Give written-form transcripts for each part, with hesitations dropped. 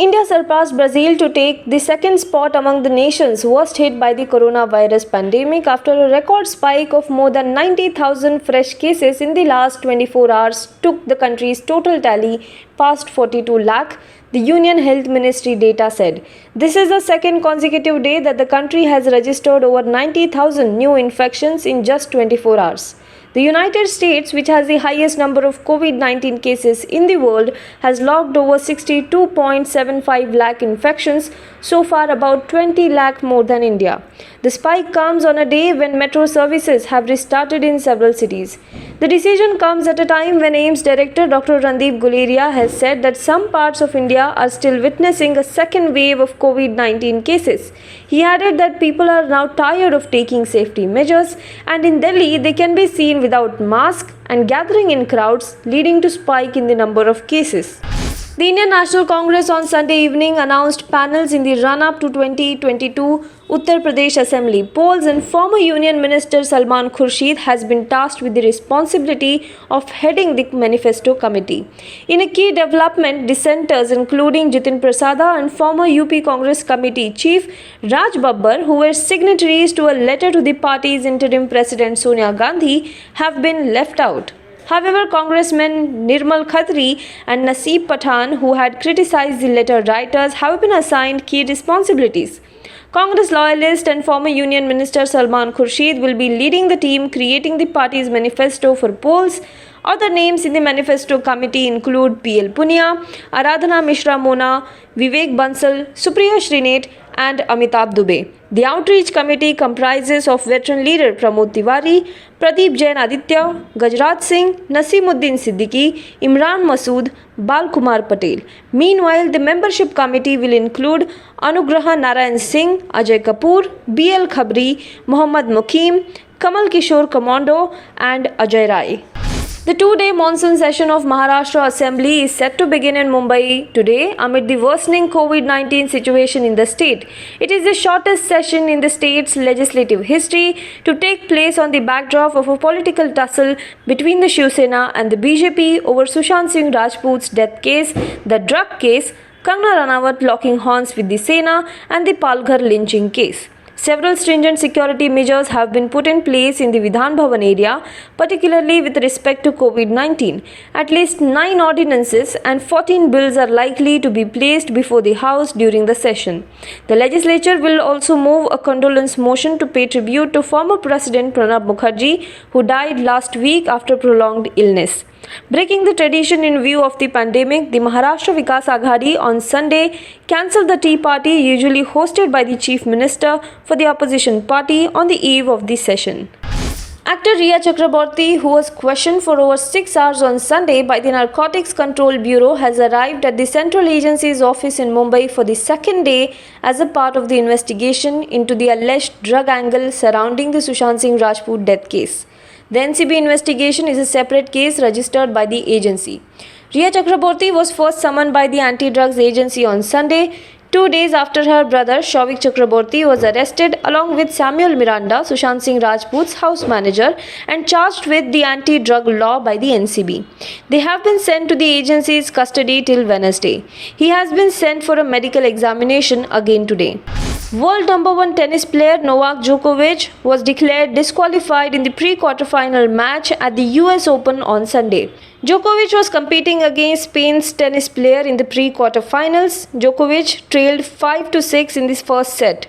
India surpassed Brazil to take the second spot among the nations worst hit by the coronavirus pandemic after a record spike of more than 90,000 fresh cases in the last 24 hours took the country's total tally past 42 lakh, the Union Health Ministry data said. This is the second consecutive day that the country has registered over 90,000 new infections in just 24 hours. The United States, which has the highest number of COVID-19 cases in the world, has logged over 62.75 lakh infections, so far about 20 lakh more than India. The spike comes on a day when metro services have restarted in several cities. The decision comes at a time when AIIMS Director Dr. Randeep Guleria has said that some parts of India are still witnessing a second wave of COVID-19 cases. He added that people are now tired of taking safety measures, and in Delhi they can be seen without masks and gathering in crowds, leading to spike in the number of cases. The Indian National Congress on Sunday evening announced panels in the run-up to 2022 Uttar Pradesh Assembly polls, and former Union Minister Salman Khurshid has been tasked with the responsibility of heading the manifesto committee. In a key development, dissenters including Jitin Prasada and former UP Congress Committee Chief Raj Babbar, who were signatories to a letter to the party's interim president Sonia Gandhi, have been left out. However, Congressmen Nirmal Khatri and Naseeb Pathan, who had criticized the letter writers, have been assigned key responsibilities. Congress loyalist and former Union Minister Salman Khurshid will be leading the team creating the party's manifesto for polls. Other names in the manifesto committee include P.L. Punia, Aradhana Mishra Mona, Vivek Bansal, Supriya Shrinet, and Amitabh Dubey. The outreach committee comprises of veteran leader Pramod Tiwari, Pradeep Jain Aditya, Gajraj Singh, Nasimuddin Siddiqui, Imran Masood, Balkumar Patel. Meanwhile, the membership committee will include Anugraha Narayan Singh, Ajay Kapoor, B.L. Khabri, Mohammad Mukim, Kamal Kishore Commando, and Ajay Rai. The two-day monsoon session of Maharashtra Assembly is set to begin in Mumbai today amid the worsening COVID-19 situation in the state. It is the shortest session in the state's legislative history to take place on the backdrop of a political tussle between the Shiv Sena and the BJP over Sushant Singh Rajput's death case, the drug case, Kangana Ranawat locking horns with the Sena, and the Palghar lynching case. Several stringent security measures have been put in place in the Vidhan Bhavan area, particularly with respect to COVID-19. At least 9 ordinances and 14 bills are likely to be placed before the House during the session. The legislature will also move a condolence motion to pay tribute to former President Pranab Mukherjee, who died last week after prolonged illness. Breaking the tradition in view of the pandemic, the Maharashtra Vikas Aghadi on Sunday cancelled the tea party usually hosted by the Chief Minister for the opposition party on the eve of the session. Actor Riya Chakraborty, who was questioned for over 6 hours on Sunday by the Narcotics Control Bureau, has arrived at the Central Agency's office in Mumbai for the second day as a part of the investigation into the alleged drug angle surrounding the Sushant Singh Rajput death case. The NCB investigation is a separate case registered by the agency. Riya Chakraborty was first summoned by the Anti-Drugs Agency on Sunday, 2 days after her brother Shouvik Chakraborty was arrested along with Samuel Miranda, Sushant Singh Rajput's house manager, and charged with the anti-drug law by the NCB. They have been sent to the agency's custody till Wednesday. He has been sent for a medical examination again today. World number 1 tennis player Novak Djokovic was declared disqualified in the pre-quarterfinal match at the US Open on Sunday. Djokovic was competing against Spain's tennis player in the pre-quarterfinals. Djokovic trailed 5-6 in this first set.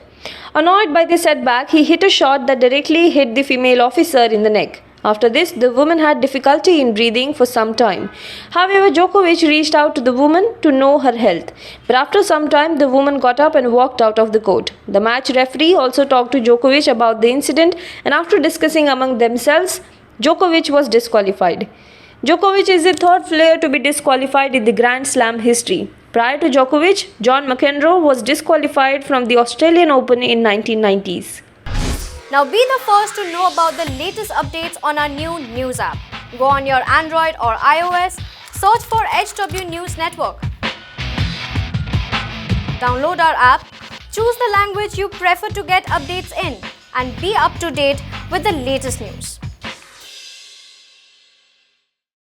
Annoyed by the setback, he hit a shot that directly hit the female officer in the neck. After this, the woman had difficulty in breathing for some time. However, Djokovic reached out to the woman to know her health. But after some time, the woman got up and walked out of the court. The match referee also talked to Djokovic about the incident, and after discussing among themselves, Djokovic was disqualified. Djokovic is the third player to be disqualified in the Grand Slam history. Prior to Djokovic, John McEnroe was disqualified from the Australian Open in 1990s. Now be the first to know about the latest updates on our new news app. Go on your Android or iOS, search for HW News Network. Download our app, choose the language you prefer to get updates in, and be up to date with the latest news.